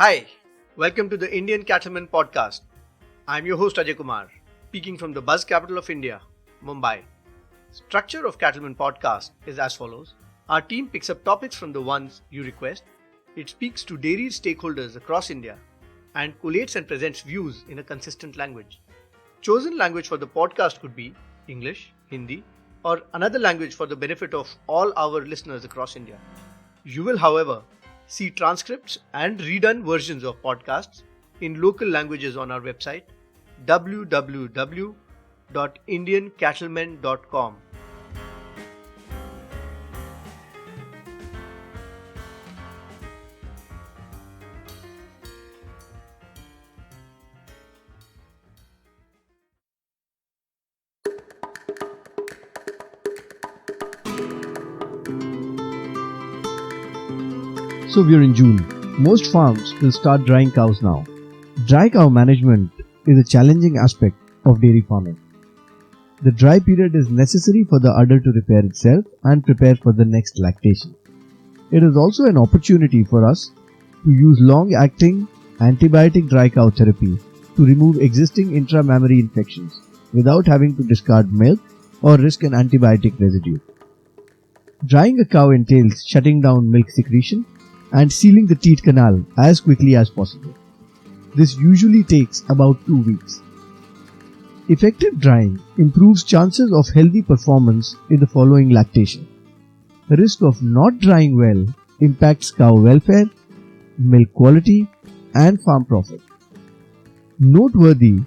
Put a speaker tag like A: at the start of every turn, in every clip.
A: Hi, welcome to the Indian Cattlemen podcast. I'm your host Ajay Kumar, speaking from the buzz capital of India, Mumbai. Structure of Cattlemen podcast is as follows. Our team picks up topics from the ones you request. It speaks to dairy stakeholders across India and collates and presents views in a consistent language. Chosen language for the podcast could be English, Hindi, or another language for the benefit of all our listeners across India. You will, however, see transcripts and redone versions of podcasts in local languages on our website www.indiancattlemen.com.
B: So we are in June. Most farms will start drying cows now. Dry cow management is a challenging aspect of dairy farming. The dry period is necessary for the udder to repair itself and prepare for the next lactation. It is also an opportunity for us to use long-acting antibiotic dry cow therapy to remove existing intramammary infections without having to discard milk or risk an antibiotic residue. Drying a cow entails shutting down milk secretion and sealing the teat canal as quickly as possible. This usually takes about 2 weeks. Effective drying improves chances of healthy performance in the following lactation. The risk of not drying well impacts cow welfare, milk quality, and farm profit. Noteworthy,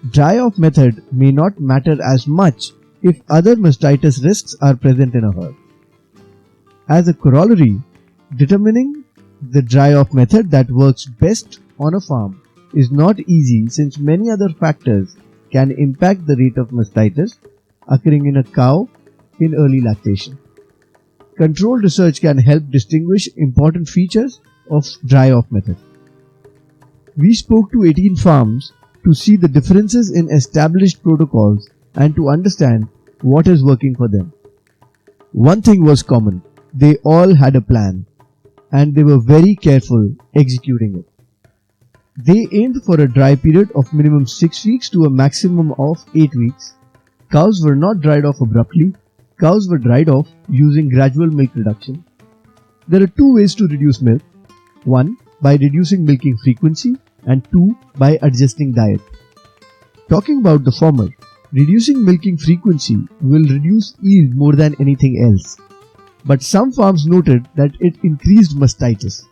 B: dry-off method may not matter as much if other mastitis risks are present in a herd. As a corollary, determining the dry-off method that works best on a farm is not easy since many other factors can impact the rate of mastitis occurring in a cow in early lactation. Controlled research can help distinguish important features of dry-off method. We spoke to 18 farms to see the differences in established protocols and to understand what is working for them. One thing was common. They all had a plan, and they were very careful executing it. They aimed for a dry period of minimum 6 weeks to a maximum of 8 weeks. Cows were not dried off abruptly. Cows were dried off using gradual milk reduction. There are 2 ways to reduce milk. 1, by reducing milking frequency, and 2, by adjusting diet. Talking about the former, reducing milking frequency will reduce yield more than anything else. But some farms noted that it increased mastitis.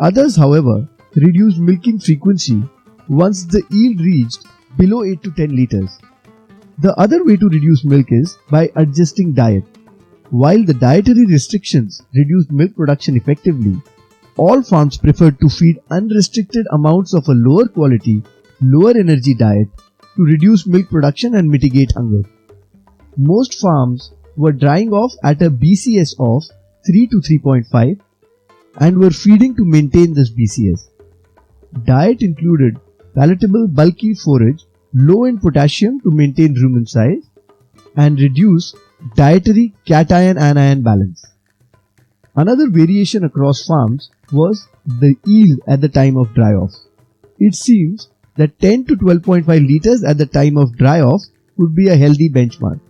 B: Others, however, reduced milking frequency once the yield reached below 8 to 10 liters. The other way to reduce milk is by adjusting diet. While the dietary restrictions reduced milk production effectively, all farms preferred to feed unrestricted amounts of a lower quality, lower energy diet to reduce milk production and mitigate hunger. Most farms were drying off at a BCS of 3 to 3.5 and were feeding to maintain this BCS. Diet included palatable bulky forage, low in potassium to maintain rumen size, and reduce dietary cation-anion balance. Another variation across farms was the yield at the time of dry off. It seems that 10 to 12.5 liters at the time of dry off would be a healthy benchmark.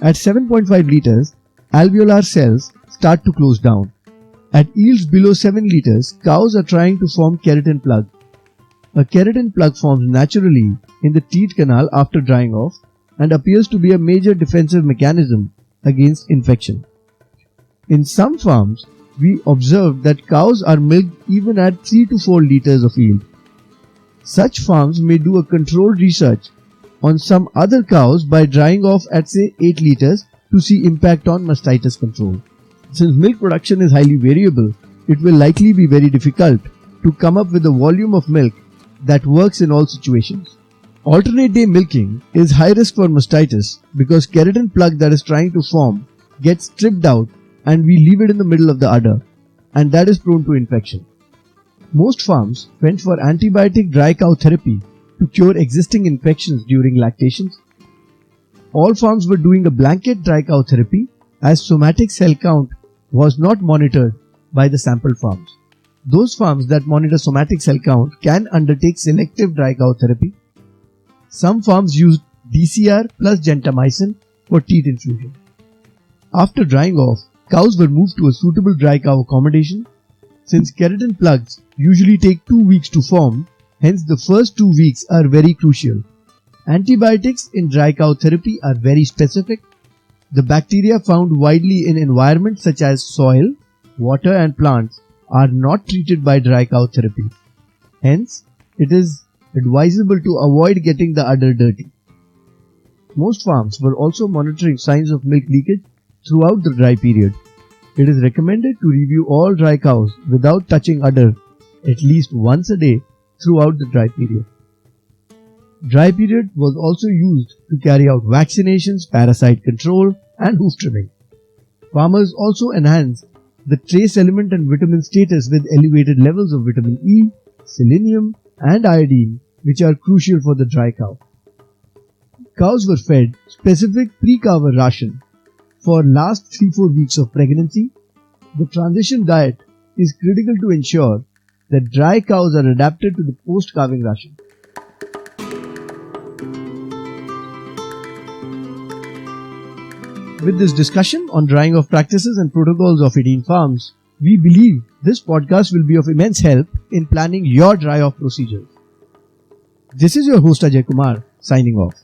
B: At 7.5 liters, alveolar cells start to close down. At yields below 7 liters, cows are trying to form keratin plug. A keratin plug forms naturally in the teat canal after drying off and appears to be a major defensive mechanism against infection. In some farms, we observed that cows are milked even at 3 to 4 liters of yield. Such farms may do a controlled research on some other cows by drying off at say 8 liters to see impact on mastitis control. Since milk production is highly variable, it will likely be very difficult to come up with a volume of milk that works in all situations. Alternate day milking is high risk for mastitis because keratin plug that is trying to form gets stripped out and we leave it in the middle of the udder, and that is prone to infection. Most farms went for antibiotic dry cow therapy to cure existing infections during lactations. All farms were doing a blanket dry cow therapy as somatic cell count was not monitored by the sample farms. Those farms that monitor somatic cell count can undertake selective dry cow therapy. Some farms use DCR plus gentamicin for teat infusion. After drying off, cows were moved to a suitable dry cow accommodation. Since keratin plugs usually take 2 weeks to form, hence the first 2 weeks are very crucial. Antibiotics in dry cow therapy are very specific. The bacteria found widely in environments such as soil, water and plants are not treated by dry cow therapy. Hence, it is advisable to avoid getting the udder dirty. Most farms were also monitoring signs of milk leakage throughout the dry period. It is recommended to review all dry cows without touching udder at least once a day throughout the dry period. Dry period was also used to carry out vaccinations, parasite control and hoof trimming. Farmers also enhanced the trace element and vitamin status with elevated levels of vitamin E, selenium and iodine, which are crucial for the dry cow. Cows were fed specific pre-cover ration for last 3-4 weeks of pregnancy. The transition diet is critical to ensure that dry cows are adapted to the post-calving ration. With this discussion on drying off practices and protocols of 18 farms, we believe this podcast will be of immense help in planning your dry off procedures. This is your host Ajay Kumar signing off.